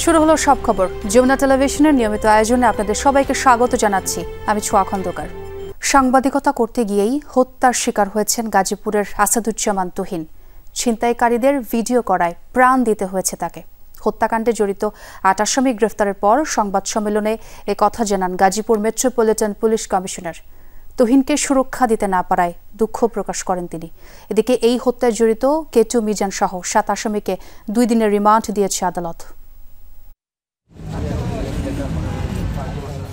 শুরু হলো সব খবর। যমুনা টেলিভিশনের নিয়মিত আয়োজনে আপনাদের সবাইকে স্বাগত জানাচ্ছি। আমি ছোঁয়া খন্দকার। সাংবাদিকতা করতে গিয়েই হত্যার শিকার হয়েছেন গাজীপুরের আসাদুজ্জামান তুহিন। ছিনতাইকারীদের ভিডিও করায় প্রাণ দিতে হয়েছে তাকে। হত্যাকাণ্ডে জড়িত ৮ আসামি গ্রেফতারের পর সংবাদ সম্মেলনে কথা জানান গাজীপুর মেট্রোপলিটন পুলিশ কমিশনার। তুহিনকে সুরক্ষা দিতে না পারায় দুঃখ প্রকাশ করেন তিনি। এদিকে এই হত্যায় জড়িত কেটু মিজান সহ ৭ আসামিকে ২ দিনের রিমান্ড দিয়েছে আদালত।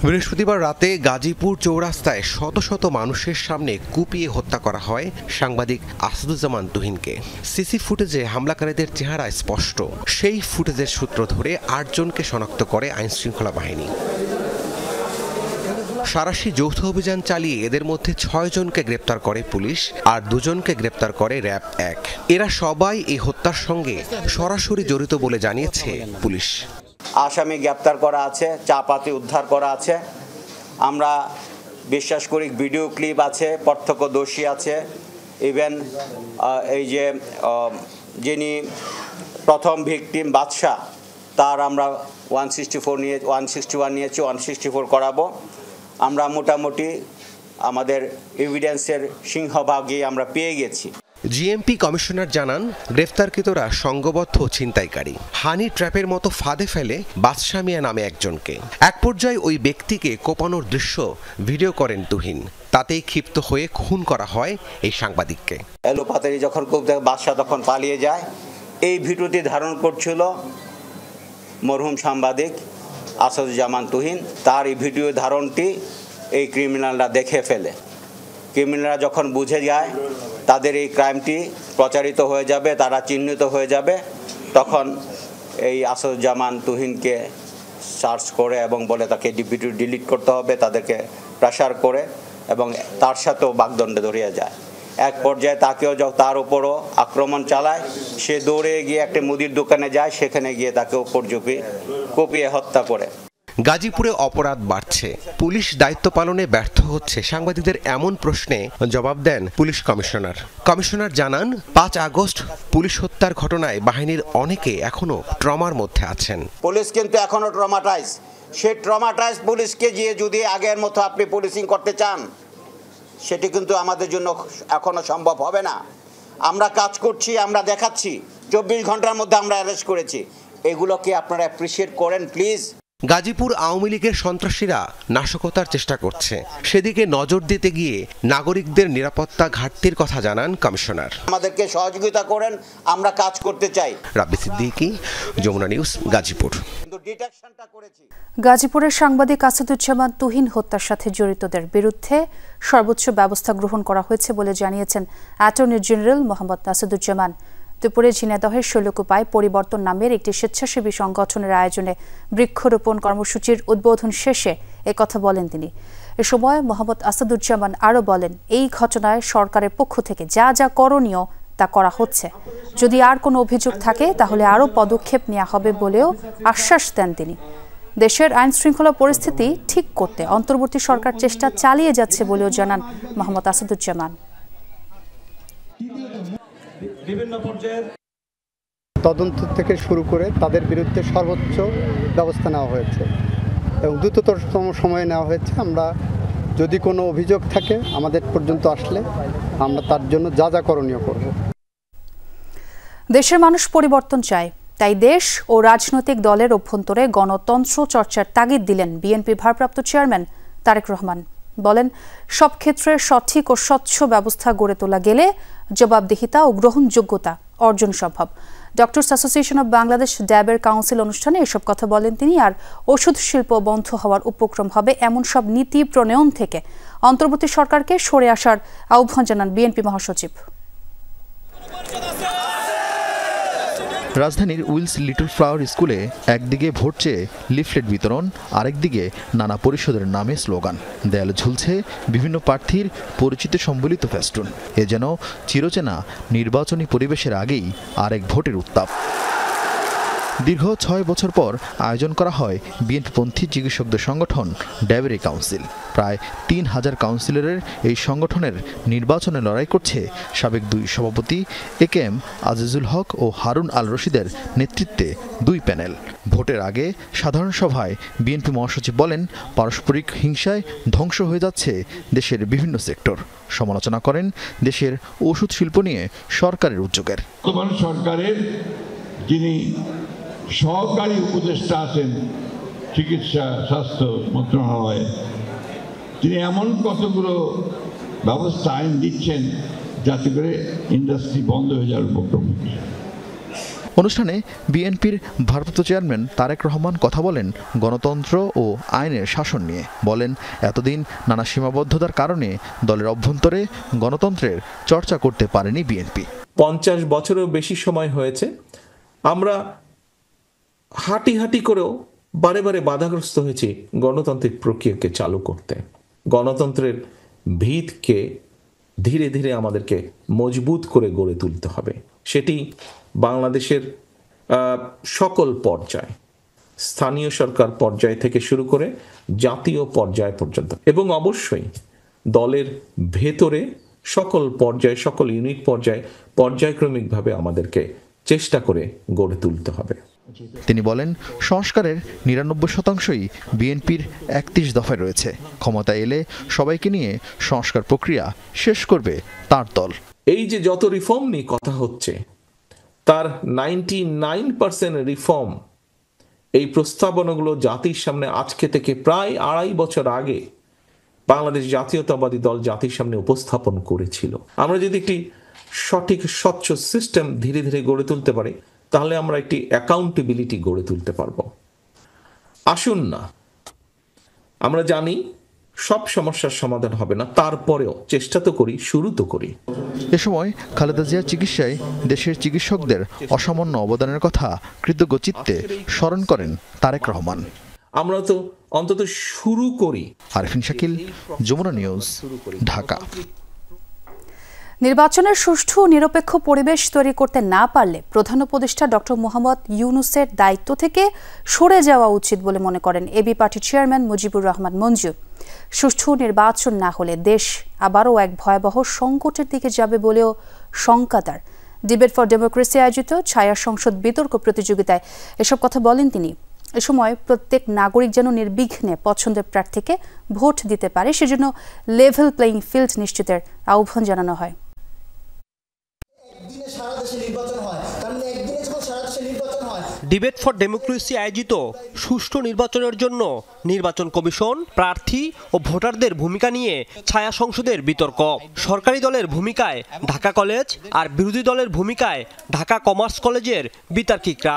বৃহস্পতিবার রাতে গাজীপুর চৌরাস্তায় শত শত মানুষের সামনে কুপিয়ে হত্যা করা হয় সাংবাদিক আসাদুজ্জামান তুহিনকে। সিসি ফুটেজে হামলাকারীদের চেহারা স্পষ্ট। সেই ফুটেজের সূত্র ধরে ৮ জনকে শনাক্ত করে আইনশৃঙ্খলা বাহিনী। সারাশি যৌথ অভিযান চালিয়ে এদের মধ্যে ৬ জনকে গ্রেপ্তার করে পুলিশ আর ২ জনকে গ্রেপ্তার করে র্যাব ১। এরা সবাই এই হত্যার সঙ্গে সরাসরি জড়িত বলে জানিয়েছে পুলিশ। আসামি গ্রেপ্তার করা আছে, চাপাতি উদ্ধার করা আছে। আমরা বিশ্বাস করি ভিডিও ক্লিপ আছে, প্রত্যক্ষদর্শী আছে। ইভেন এই যে যিনি প্রথম ভিকটিম বাদশাহ, তার আমরা 161 নিয়েছি, 164 করাবো। আমরা মোটামুটি আমাদের এভিডেন্সের সিংহভাগই আমরা পেয়ে গেছি। জিএমপি কমিশনার জানান, গ্রেফতারকৃতরা সংঘবদ্ধ ছিনতাইকারী। হানি ট্র্যাপের মতো ফাঁদে ফেলে বাদশা মিয়া নামে একজনকে। এক পর্যায়ে ওই ব্যক্তিকে কোপানোর দৃশ্য ভিডিও করেন তুহিন। তাতেই ক্ষিপ্ত হয়ে খুন করা হয় এই সাংবাদিককে। এলোপাতারি যখন বাদশা তখন পালিয়ে যায়, এই ভিডিওটি ধারণ করছিল মরহুম সাংবাদিক আসাদুজ্জামান তুহিন। তার এই ভিডিও ধারণটি এই ক্রিমিনালরা দেখে ফেলে। ক্রিমিনালরা যখন বুঝে যায় তাদের এই ক্রাইমটি প্রচারিত হয়ে যাবে, তারা চিহ্নিত হয়ে যাবে, তখন এই আসাদুজ্জামান তুহিনকে সার্চ করে এবং বলে তাকে ভিডিও ডিলিট করতে হবে, তাদেরকে প্রেশার করে এবং তার সাথেও বাগদণ্ডে ধরিয়ে যায়। এক পর্যায়ে তাকেও তার উপরও আক্রমণ চালায়। সে দৌড়ে গিয়ে একটা মুদির দোকানে যায়, সেখানে গিয়ে তাকে উপর কুপিয়ে হত্যা করে। গাজীপুরে অপরাধ বাড়ছে, পুলিশ দায়িত্ব পালনে ব্যর্থ হচ্ছে, সাংবাদিকদের এমন প্রশ্নে জবাব দেন পুলিশ কমিশনার। কমিশনার জানান, ৫ আগস্ট পুলিশ হত্যার ঘটনায় বাহিনীর অনেকে এখনো ট্রমার মধ্যে আছেন। পুলিশ কিন্তু এখনো ট্রমাটাইজ। সেই ট্রমাটাইজ পুলিশকে গিয়ে যদি আগের মতো আপনি পুলিশিং করতে চান, সেটি কিন্তু আমাদের জন্য এখনো সম্ভব হবে না। আমরা কাজ করছি, আমরা দেখাচ্ছি, 24 ঘন্টার মধ্যে আমরা অ্যারেস্ট করেছি। এগুলোকে আপনারা অ্যাপ্রিসিয়েট করেন প্লিজ। গাজীপুর আওয়ামী লীগের সন্ত্রাসীরা নাশকতার চেষ্টা করছে, সেদিকে নজর দিতে গিয়ে নাগরিকদের নিরাপত্তা ঘাটতির কথা জানান কমিশনার। আমাদেরকে সহযোগিতা করেন, আমরা কাজ করতে চাই। রাব্বি সিদ্দিকী, যমুনা নিউজ, গাজীপুর। গাজীপুরের সাংবাদিক আসাদুজ্জামান তুহিন হত্যার সাথে জড়িতদের বিরুদ্ধে সর্বোচ্চ ব্যবস্থা গ্রহণ করা হয়েছে বলে জানিয়েছেন অ্যাটর্নি জেনারেল মোহাম্মদ আসাদুজ্জামান। দুপুরে ঝিনাইদহের শৈলকুপায় পরিবর্তন নামের একটি স্বেচ্ছাসেবী সংগঠনের আয়োজনে বৃক্ষরোপণ কর্মসূচির উদ্বোধন শেষে একথা বলেন তিনি। এ সময় মোহাম্মদ আসাদুজ্জামান আরও বলেন, এই ঘটনায় সরকারের পক্ষ থেকে যা যা করণীয় তা করা হচ্ছে। যদি আর কোনো অভিযোগ থাকে তাহলে আরও পদক্ষেপ নেওয়া হবে বলেও আশ্বাস দেন তিনি। দেশের আইন শৃঙ্খলা পরিস্থিতি ঠিক করতে অন্তর্বর্তী সরকার চেষ্টা চালিয়ে যাচ্ছে বলেও জানান মোহাম্মদ আসাদুজ্জামান। তদন্ত থেকে শুরু করে তাদের বিরুদ্ধে সর্বোচ্চ ব্যবস্থা নেওয়া হয়েছে এবং দ্রুততম সময়ে নেওয়া হয়েছে। আমরা যদি কোনো অভিযোগ থাকে আমাদের পর্যন্ত আসলে আমরা তার জন্য যা যা করণীয় করব। দেশের মানুষ পরিবর্তন চায়, তাই দেশ ও রাজনৈতিক দলের অভ্যন্তরে গণতন্ত্র চর্চার তাগিদ দিলেন বিএনপির ভারপ্রাপ্ত চেয়ারম্যান তারেক রহমান। বলেন, সব ক্ষেত্রে সঠিক ও স্বচ্ছ ব্যবস্থা গড়ে তোলা গেলে জবাবদিহিতা ও গ্রহণযোগ্যতা অর্জন সম্ভব। ডক্টরস অ্যাসোসিয়েশন অব বাংলাদেশ ড্যাবের কাউন্সিল অনুষ্ঠানে এসব কথা বলেন তিনি। আর ওষুধ শিল্প বন্ধ হওয়ার উপক্রম হবে এমন সব নীতি প্রণয়ন থেকে অন্তর্বর্তী সরকারকে সরে আসার আহ্বান জানান বিএনপি মহাসচিব। রাজধানীর উইলস লিটল ফ্লাওয়ার স্কুলে একদিকে ভোট চেয়ে লিফলেট বিতরণ, আরেকদিকে নানা পরিষদের নামে স্লোগান। দেয়ালে ঝুলছে বিভিন্ন প্রার্থীর পরিচিত সম্বলিত ফেস্টুন। এ যেন চিরচেনা নির্বাচনী পরিবেশের আগেই আরেক ভোটের উত্তাপ। দীর্ঘ 6 বছর পর আয়োজন করা হয় বিএনপিপন্থী চিকিৎসকদের সংগঠন ডায়াবেরি কাউন্সিল। প্রায় 3000 কাউন্সিলরের এই সংগঠনের নির্বাচনে লড়াই করছে সাবেক 2 সভাপতি AKM আজিজুল হক ও হারুন আল রশিদের নেতৃত্বে 2 প্যানেল। ভোটের আগে সাধারণ সভায় বিএনপি মহাসচিব বলেন, পারস্পরিক হিংসায় ধ্বংস হয়ে যাচ্ছে দেশের বিভিন্ন সেক্টর। সমালোচনা করেন দেশের ওষুধ শিল্প নিয়ে সরকারের উদ্যোগের। বর্তমান সরকারের যিনি সহকারী উপদেষ্টা আছেন চিকিৎসা স্বাস্থ্য মন্ত্রণালয়ে, তিনি এমন কতগুলো ব্যবস্থা আইন দিচ্ছেন যাতে করে ইন্ডাস্ট্রি বন্ধ হয়ে যাওয়ার উপক্রম। অনুষ্ঠানে বিএনপির ভারপ্রাপ্ত চেয়ারম্যান তারেক রহমান কথা বলেন গণতন্ত্র ও আইনের শাসন নিয়ে। বলেন, এতদিন নানা সীমাবদ্ধতার কারণে দলের অভ্যন্তরে গণতন্ত্রের চর্চা করতে পারেনি বিএনপি। 50 বছরেরও বেশি সময় হয়েছে আমরা হাঁটি করেও বারে বারে বাধাগ্রস্ত হয়েছি গণতান্ত্রিক প্রক্রিয়াকে চালু করতে। গণতন্ত্রের ভিতকে ধীরে ধীরে আমাদেরকে মজবুত করে গড়ে তুলতে হবে। সেটি বাংলাদেশের সকল পর্যায়, স্থানীয় সরকার পর্যায় থেকে শুরু করে জাতীয় পর্যায় পর্যন্ত, এবং অবশ্যই দলের ভেতরে সকল পর্যায়ে, সকল ইউনিট পর্যায়ে পর্যায়ক্রমিকভাবে আমাদেরকে চেষ্টা করে গড়ে তুলতে হবে। তিনি বলেন, সংস্কারের 99%ই বিএনপির 31 দফায় রয়েছে। ক্ষমতা এলে সবাইকে নিয়ে সংস্কার প্রক্রিয়া শেষ করবে তার দল। এই যে যত রিফর্ম নিয়ে কথা হচ্ছে, তার 99% রিফর্ম এই প্রস্তাবনাগুলো জাতির সামনে আজকে থেকে প্রায় 2.5 বছর আগে বাংলাদেশ জাতীয়তাবাদী দল জাতির সামনে উপস্থাপন করেছিল। আমরা যদি একটি সঠিক স্বচ্ছ সিস্টেম ধীরে ধীরে গড়ে তুলতে পারি, তাহলে আমরা একটি অ্যাকাউন্টেবিলিটি গড়ে তুলতে পারব। আসুন না, আমরা জানি সব সমস্যার সমাধান হবে না, তারপরেও চেষ্টা তো করি, শুরু তো করি। এ সময় খালেদা জিয়ার চিকিৎসায় দেশের চিকিৎসকদের অসামান্য অবদানের কথা কৃতজ্ঞ চিত্তে স্মরণ করেন তারেক রহমান। আমরা তো অন্তত শুরু করি। আরিফিন শাকিল, যমুনা নিউজ, ঢাকা। নির্বাচনের সুষ্ঠু ও নিরপেক্ষ পরিবেশ তৈরি করতে না পারলে প্রধান উপদেষ্টা ডক্টর মোহাম্মদ ইউনূসের দায়িত্ব থেকে সরে যাওয়া উচিত বলে মনে করেন এবি পার্টির চেয়ারম্যান মুজিবুর রহমান মঞ্জু। সুষ্ঠু নির্বাচন না হলে দেশ আবারও এক ভয়াবহ সংকটের দিকে যাবে বলেও শঙ্কা তার। ডিবেট ফর ডেমোক্রেসি আয়োজিত ছায়া সংসদ বিতর্ক প্রতিযোগিতায় এসব কথা বলেন তিনি। এ সময় প্রত্যেক নাগরিক যেন নির্বিঘ্নে পছন্দের প্রার্থীকে ভোট দিতে পারে, সেজন্য লেভেল প্লেইং ফিল্ড নিশ্চিতের আহ্বান জানানো হয়। ডিবেট ফর ডেমোক্রেসি আয়োজিত সুষ্ঠু নির্বাচনের জন্য নির্বাচন কমিশন, প্রার্থী ও ভোটারদের ভূমিকা নিয়ে ছায়া সংসদের বিতর্ক। সরকারি দলের ভূমিকায় ঢাকা কলেজ আর বিরোধী দলের ভূমিকায় ঢাকা কমার্স কলেজের বিতার্কিকরা।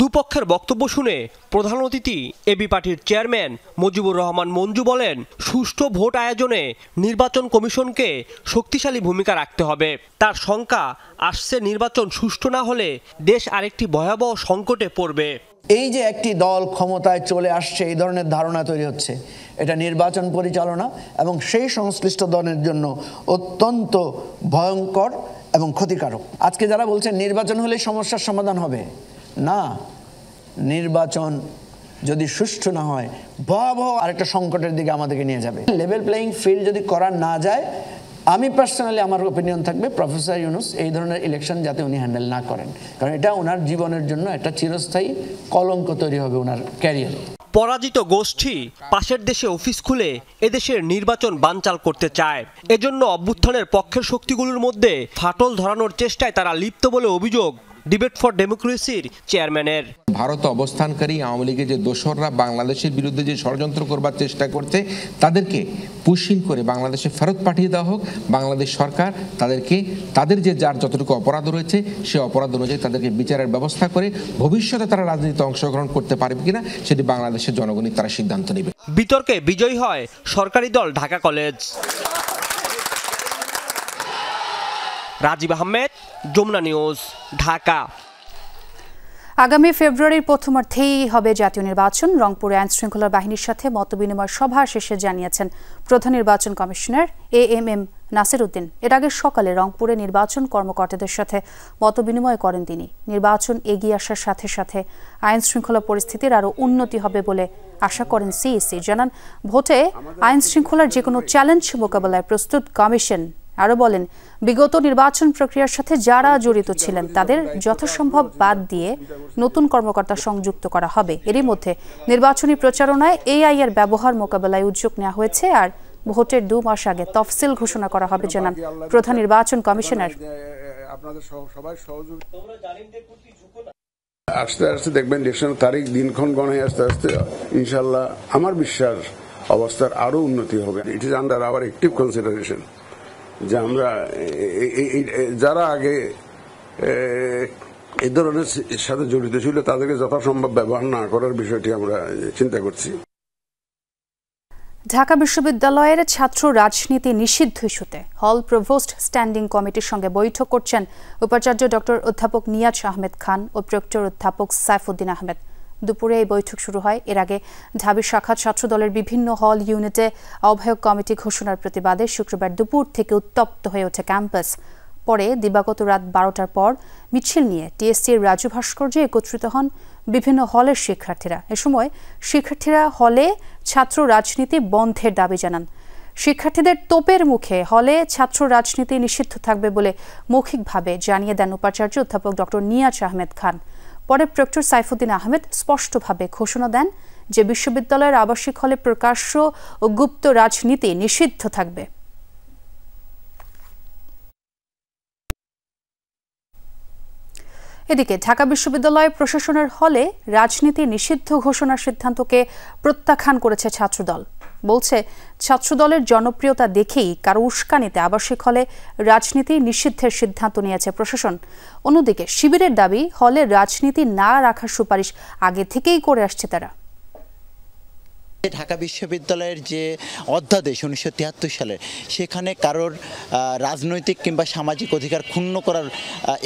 দুপক্ষের বক্তব্য শুনে প্রধান অতিথি এবি পার্টির চেয়ারম্যান মুজিবুর রহমান মঞ্জু বলেন, সুষ্ঠু ভোট আয়োজনে নির্বাচন কমিশনকে শক্তিশালী ভূমিকা রাখতে হবে। তার শঙ্কা, আসছে নির্বাচন সুষ্ঠু না হলে দেশ আরেকটি ভয়াবহ সংকটে পড়বে। এই যে একটি দল ক্ষমতায় চলে আসছে, এই ধরনের ধারণা তৈরি হচ্ছে, এটা নির্বাচন পরিচালনা এবং সেই সংশ্লিষ্ট দলের জন্য অত্যন্ত ভয়ঙ্কর এবং ক্ষতিকারক। আজকে যারা বলছেন নির্বাচন হলে সমস্যার সমাধান হবে, না, নির্বাচন যদি সুষ্ঠু না হয় ভয়াবহ আরেকটা সংকটের দিকে আমাদেরকে নিয়ে যাবে। লেভেল প্লেইং ফিল্ড যদি করা না যায়, আমি পার্সোনালি আমার ওপিনিয়ন থাকবে প্রফেসর ইউনূস এই ধরনের ইলেকশন যাতে উনি হ্যান্ডেল না করেন, কারণ এটা ওনার জীবনের জন্য একটা চিরস্থায়ী কলঙ্ক তৈরি হবে ওনার ক্যারিয়ারে। পরাজিত গোষ্ঠী পাশের দেশে অফিস খুলে এদেশের নির্বাচন বানচাল করতে চায়। এজন্য অভ্যুত্থানের পক্ষের শক্তিগুলোর মধ্যে ফাটল ধরানোর চেষ্টায় তারা লিপ্ত বলে অভিযোগ ডিবেট ফর ডেমোক্রেসির চেয়ারম্যানের। ভারতে অবস্থানকারী আওয়ামী লীগের যে দোসররা বাংলাদেশের বিরুদ্ধে যে ষড়যন্ত্র করবার চেষ্টা করতে, তাদেরকে পুশিং করে বাংলাদেশে ফেরত পাঠিয়ে দেওয়া হোক। বাংলাদেশ সরকার তাদেরকে তাদের যে যার যতটুকু অপরাধ রয়েছে সে অপরাধ অনুযায়ী তাদেরকে বিচারের ব্যবস্থা করে ভবিষ্যতে তারা রাজনীতিতে অংশগ্রহণ করতে পারবে কিনা সেটি বাংলাদেশের জনগণই তারা সিদ্ধান্ত নেবে। বিতর্কে বিজয়ী হয় সরকারি দল ঢাকা কলেজ। রাজীব আহমেদ, যমুনা নিউজ, ঢাকা। আগামী ফেব্রুয়ারির প্রথমার্ধেই হবে জাতীয় নির্বাচন। রংপুরে আইন শৃঙ্খলা বাহিনীর সাথে মতবিনিময় সভা শেষে জানিয়েছেন প্রধান নির্বাচন কমিশনার AMM নাসির উদ্দিন। এর আগে সকালে রংপুরে নির্বাচন কর্মকর্তাদের সাথে মতবিনিময় করেন তিনি। নির্বাচন এগিয়ে আসার সাথে সাথে আইন শৃঙ্খলা পরিস্থিতির আরও উন্নতি হবে বলে আশা করেন সিইসি। জানান, ভোটে আইন শৃঙ্খলার যে কোনো চ্যালেঞ্জ মোকাবেলায় প্রস্তুত কমিশন। আরও বলেন, বিগত নির্বাচন প্রক্রিয়ার সাথে যারা জড়িত ছিলেন তাদের যথাসম্ভব বাদ দিয়ে নতুন কর্মকর্তা সংযুক্ত করা হবে। এরই মধ্যে নির্বাচনী প্রচারণায় এআই এর ব্যবহার মোকাবেলায় উদ্যোগ নেওয়া হয়েছে, আর ভোটের 2 মাস আগে তফসিল ঘোষণা করা হবে জানান প্রধান নির্বাচন কমিশনার। আস্তে আস্তে দেখবেন ইলেকশনের তারিখ দিনক্ষণ গণে আস্তে আস্তে ইনশাল্লাহ আমার বিশ্বাস অবস্থার আরো উন্নতি হবে। It is under hour active consideration যে আমরা যারা আগে এই ধরনের সাথে জড়িত ছিল তাদেরকে যথাসম্ভব ব্যবহার না করার বিষয়টি আমরা চিন্তা করছি। ঢাকা বিশ্ববিদ্যালয়ের ছাত্র রাজনীতি নিষিদ্ধ ইস্যুতে হল প্রভোস্ট স্ট্যান্ডিং কমিটির সঙ্গে বৈঠক করছেন উপাচার্য ডক্টর অধ্যাপক নিয়াজ আহমেদ খান ও প্রক্টর অধ্যাপক সাইফুদ্দিন আহমেদ। দুপুরে এই বৈঠক শুরু হয়। এর আগে ঢাবি শাখা ছাত্রদলের বিভিন্ন হল ইউনিটে আহ্বায়ক কমিটি ঘোষণার প্রতিবাদে শুক্রবার দুপুর থেকে উত্তপ্ত হয়ে ওঠে ক্যাম্পাস। পরে দিবাগত রাত 12টার পর মিছিল নিয়ে টিএসসির রাজু ভাস্কর্যে একত্রিত হন বিভিন্ন হলের শিক্ষার্থীরা। এ সময় শিক্ষার্থীরা হলে ছাত্র রাজনীতি বন্ধের দাবি জানান। শিক্ষার্থীদের তোপের মুখে হলে ছাত্র রাজনীতি নিষিদ্ধ থাকবে বলে মৌখিকভাবে জানিয়ে দেন উপাচার্য অধ্যাপক ডক্টর নিয়াজ আহমেদ খান। পরে প্রক্টর সাইফুদ্দিন আহমেদ স্পষ্টভাবে ঘোষণা দেন যে বিশ্ববিদ্যালয়ের আবাসিক হলে প্রকাশ্য ও গুপ্ত রাজনীতি নিষিদ্ধ থাকবে। এদিকে ঢাকা বিশ্ববিদ্যালয় প্রশাসনের হলে রাজনীতি নিষিদ্ধ ঘোষণার সিদ্ধান্তকে প্রত্যাখ্যান করেছে ছাত্রদল। বলছে, ছাত্রদলের জনপ্রিয়তা দেখেই কারো উস্কানিতে আবাসিক হলে রাজনীতি নিষিদ্ধের সিদ্ধান্ত নিয়েছে প্রশাসন। অন্যদিকে শিবিরের দাবি, হলে রাজনীতি না রাখার সুপারিশ আগে থেকেই করে আসছে তারা। ঢাকা বিশ্ববিদ্যালয়ের যে অধ্যাদেশ 1973 সালের, সেখানে কারোর রাজনৈতিক কিংবা সামাজিক অধিকার ক্ষুণ্ণ করার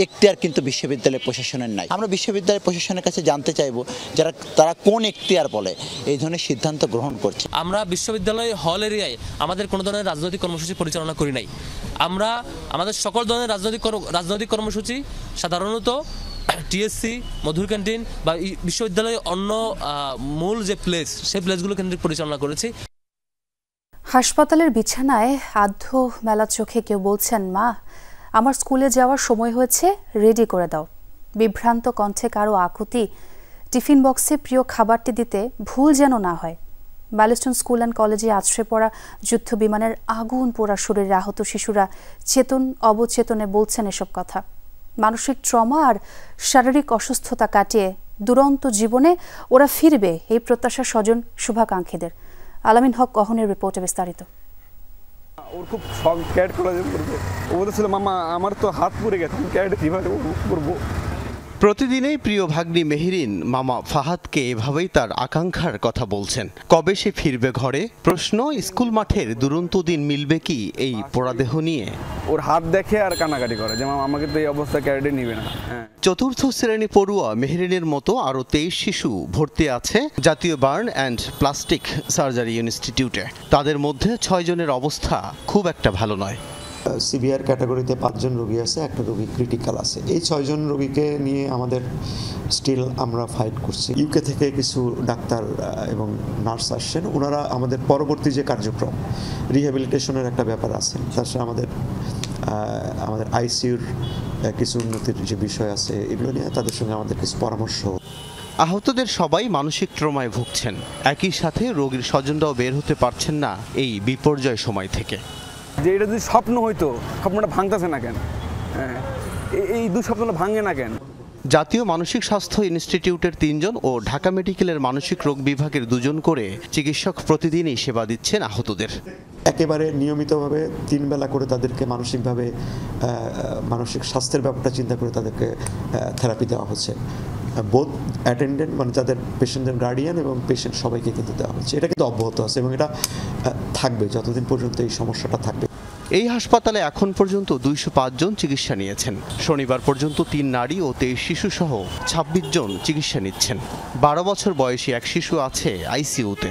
এখতিয়ার কিন্তু বিশ্ববিদ্যালয় প্রশাসনের নাই। আমরা বিশ্ববিদ্যালয় প্রশাসনের কাছে জানতে চাইব তারা কোন এখতিয়ার বলে এই ধরনের সিদ্ধান্ত গ্রহণ করছে। আমরা বিশ্ববিদ্যালয় হল এরিয়ায় আমাদের কোনো ধরনের রাজনৈতিক কর্মসূচি পরিচালনা করি নাই। আমরা আমাদের সকল ধরনের রাজনৈতিক কর্মসূচি সাধারণত টিএসসি, মধুর ক্যান্টিন বা বিশ্ববিদ্যালয়ের অন্য মূল যে প্লেস, সেই প্লেসগুলো কেন্দ্রিক পরিচালনা করেছি। হাসপাতালের বিছানায় আদ্ধ মেলা চোখে কেউ বলছেন, মা আমার স্কুলে যাওয়ার সময় হয়েছে, রেডি করে দাও। বিভ্রান্ত কণ্ঠে কারো আকুতি, টিফিন বক্সে প্রিয় খাবারটি দিতে ভুল যেন না হয়। ব্যালিস্টন স্কুল অ্যান্ড কলেজে আশ্রয় পড়া যুদ্ধ বিমানের আগুন পোড়া শরীরে আহত শিশুরা চেতন অবচেতনে বলছেন এসব কথা। মানসিক ট্রমা আর শারীরিক অসুস্থতা কাটিয়ে দুরন্ত জীবনে ওরা ফিরবে, এই প্রত্যাশা স্বজন শুভাকাঙ্ক্ষীদের। আলামিন হক অহনের রিপোর্টে বিস্তারিত। ওর খুব শখ ক্যাট কলেজে পড়বে। ও বলেছিল, মামা আমার তো হাত পুড়ে গেছে, আমি ক্যাট কিভাবে করবো। প্রতিদিনই প্রিয় ভাগ্নি মেহেরিন মামা ফাহাদকে এভাবেই তার আকাঙ্ক্ষার কথা বলছেন। কবে সে ফিরবে ঘরে? প্রশ্ন, স্কুল মাঠের দুরন্ত দিন মিলবে কি এই পোড়াদেহ নিয়ে? ওর হাত দেখে আর কানাকাটি করে যে মামা আমাকে তো এই অবস্থা ক্যারেটে নিবে না। চতুর্থ শ্রেণী পড়ুয়া মেহেরিনের মতো আরও 23 শিশু ভর্তি আছে জাতীয় বার্ন অ্যান্ড প্লাস্টিক সার্জারি ইনস্টিটিউটে। তাদের মধ্যে 6 জনের অবস্থা খুব একটা ভালো নয়। সিভিয়ার ক্যাটাগরিতে 5 জন রোগী আছে, একটা রোগী ক্রিটিক্যাল আছে। এই 6 জন রোগীকে নিয়ে আমাদের স্টিল আমরা ফাইট করছি। ইউকে থেকে কিছু ডাক্তার এবং নার্স আসছেন, ওনারা আমাদের পরবর্তী যে কার্যক্রম রিহ্যাবিলিটেশনের একটা ব্যাপার আছে, তার সাথে আমাদের আইসিইউর কিছু উন্নতির যে বিষয় আছে, এগুলো নিয়ে তাদের সঙ্গে আমাদের কিছু পরামর্শ। আহতদের সবাই মানসিক ট্রমায় ভুগছেন। একই সাথে রোগীর স্বজনরাও বের হতে পারছেন না এই বিপর্যয় সময় থেকে। যে এটা যদি স্বপ্ন হইতো, স্বপ্নটা ভাঙতেছে না কেন? এই দুঃস্বপ্নটা ভাঙে না কেন? জাতীয় মানসিক স্বাস্থ্য ইনস্টিটিউটের 3 জন ও ঢাকা মেডিকেলের মানসিক রোগ বিভাগের 2 জন করে চিকিৎসক প্রতিদিনই সেবা দিচ্ছেন আহতদের। একেবারে নিয়মিতভাবে 3 বেলা করে তাদেরকে মানসিকভাবে মানসিক স্বাস্থ্যের ব্যাপারটা চিন্তা করে তাদেরকে থেরাপি দেওয়া হচ্ছে। বোথ অ্যাটেন্ডেন্ট মানে যাদের পেশেন্টের গার্ডিয়ান এবং পেশেন্ট সবাইকে কিন্তু দেওয়া হচ্ছে। এটা কিন্তু অব্যাহত আছে এবং এটা থাকবে যতদিন পর্যন্ত এই সমস্যাটা থাকবে। এই হাসপাতালে এখন পর্যন্ত 205 জন চিকিৎসা নিয়েছেন। শনিবার পর্যন্ত 3 নারী ও 23 শিশু সহ 26 জন চিকিৎসা নিচ্ছেন। 12 বছর বয়সী এক শিশু আছে আইসিইউতে।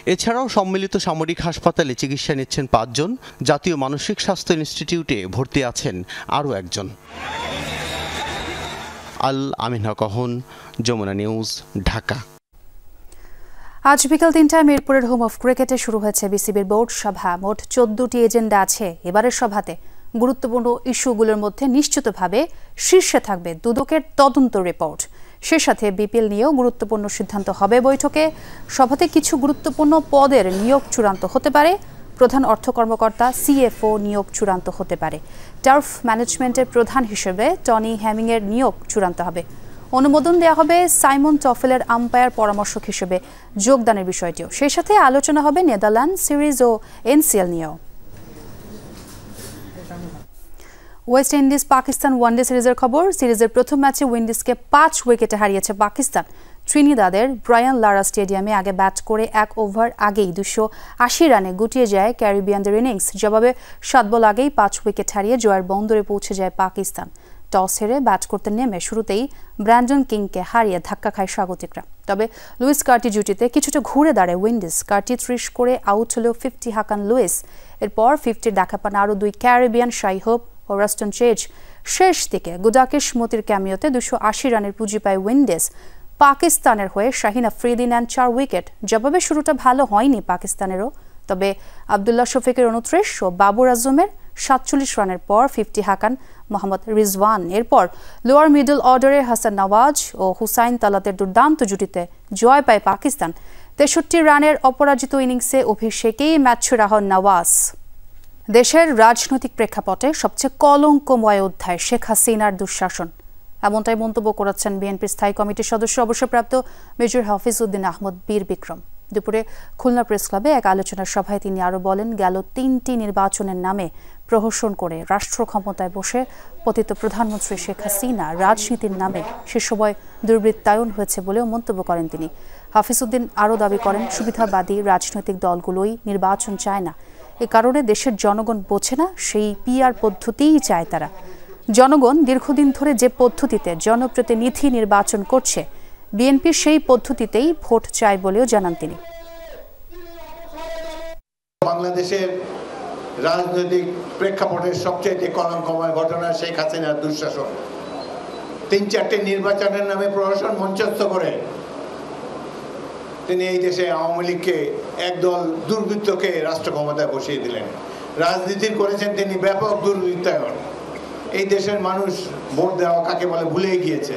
এছাড়াও সম্মিলিত সামরিক হাসপাতালে চিকিৎসা নিচ্ছেন 5 জন, জাতীয় মানসিক স্বাস্থ্য ইনস্টিটিউটে ভর্তি আছেন আরও একজন। আল আমিন হক অহন, যমুনা নিউজ, ঢাকা। আজ বিকেল 3টায় মিরপুরের হোম অফ ক্রিকেটে শুরু হয়েছে বিসিবির বোর্ড সভা। মোট 14টি এজেন্ডা আছে এবারের সভাতে। গুরুত্বপূর্ণ ইস্যুগুলোর মধ্যে নিশ্চিতভাবে শীর্ষে থাকবে দুদকের তদন্ত রিপোর্ট। সে সাথে বিপিএল নিয়েও গুরুত্বপূর্ণ সিদ্ধান্ত হবে বৈঠকে। সভাতে কিছু গুরুত্বপূর্ণ পদের নিয়োগ চূড়ান্ত হতে পারে। প্রধান অর্থ কর্মকর্তা সিএফও নিয়োগ চূড়ান্ত হতে পারে। টার্ফ ম্যানেজমেন্টের প্রধান হিসেবে টনি হ্যামিংয়ের নিয়োগ চূড়ান্ত হবে। অনুমোদন দেওয়া হবে সাইমন টফেলের আম্পায়ার পরামর্শক হিসেবে যোগদানের বিষয়টিও। সেই সাথে আলোচনা হবে নেদারল্যান্ড সিরিজ ও এনসিএল নিয়েও। ওয়েস্ট ইন্ডিজ পাকিস্তান ওয়ানডে সিরিজের খবর। সিরিজের প্রথম ম্যাচে উইন্ডিজকে 5 উইকেটে হারিয়েছে পাকিস্তান। ট্রিনিদাদের ব্রায়ান লারা স্টেডিয়ামে আগে ব্যাট করে 1 ওভার আগেই 280 রানে গুটিয়ে যায় ক্যারিবিয়ানদের ইনিংস। জবাবে 7 বল আগেই 5 উইকেট হারিয়ে জয়ের বন্দরে পৌঁছে যায় পাকিস্তান। টস হেরে ব্যাট করতে নেমে শুরুতেই ব্র্যান্ডন কিংকে হারিয়ে ধাক্কা খায় স্বাগতিকরা। তবে লুইস কার্টি জুটিতে কিছুটা ঘুরে দাঁড়ায় উইন্ডিজ। কার্টি 30 করে আউট হলেও 50 হাঁকান লুইস। এরপর 50-র দেখা পান আরও 2 ক্যারিবিয়ান, শাই হোপ ও রাস্টন চেজ। শেষ দিকে গুডাকিশ মতির ক্যামিওতে 280 রানের পুঁজি পায় উইন্ডিজ। পাকিস্তানের হয়ে শাহিন আফ্রিদি নেন 4 উইকেট। জবাবে শুরুটা ভালো হয়নি পাকিস্তানেরও। তবে আবদুল্লাহ শফিকের 29 ও বাবর আজমের 47 রানের পর 50 হাঁকান মোহাম্মদ রিজওয়ান। এরপর লোয়ার মিডল অর্ডারে হাসান নওয়াজ ও হুসাইন তালাতের দুর্দান্ত জুটিতে জয় পায় পাকিস্তান। 63 রানের অপরাজিত ইনিংসে অভিষেকেই ম্যাচ ছুড়া হন নওয়াজ। দেশের রাজনৈতিক প্রেক্ষাপটে সবচেয়ে কলঙ্কময় অধ্যায় শেখ হাসিনার দুঃশাসন, এমনটাই মন্তব্য করেছেন বিএনপির স্থায়ী কমিটির সদস্য অবসরপ্রাপ্ত মেজর হাফিজউদ্দিন আহমদ বীর বিক্রম। দুপুরে খুলনা প্রেস ক্লাবে এক আলোচনা সভায় তিনি আরও বলেন, গেল 3টি নির্বাচনের নামে প্রহসন করে রাষ্ট্র ক্ষমতায় বসে পতিত প্রধানমন্ত্রী শেখ হাসিনা রাজনীতির নামে সে সময় দুর্বৃত্তায়ন হয়েছে বলেও মন্তব্য করেন তিনি। হাফিজউদ্দিন আরও দাবি করেন, সুবিধাবাদী রাজনৈতিক দলগুলোই নির্বাচন চায় না। এ কারণে দেশের জনগণ বোঝে না, সেই পিআর পদ্ধতিই চায় তারা। জনগণ দীর্ঘদিন ধরে যে পদ্ধতিতে জনপ্রতিনিধি নির্বাচন করছে, বিএনপি সেই পদ্ধতিতেই ভোট চায় বলেও জানান তিনি। বাংলাদেশের রাজনৈতিক প্রেক্ষাপটের সবচেয়ে কলঙ্কময় ঘটনা শেখ হাসিনার দুঃশাসন। 3-4টি নির্বাচনের নামে প্রহসন মঞ্চস্থ করে তিনি এই দেশে আওয়ামী লীগকে একদল দুর্বৃত্তকে রাষ্ট্র ক্ষমতায় বসিয়ে দিলেন। রাজনীতি করেছেন তিনি ব্যাপক দুর্বৃত্তায়ন। এই দেশের মানুষ ভোট দেওয়া কাকে বলে ভুলেই গিয়েছে।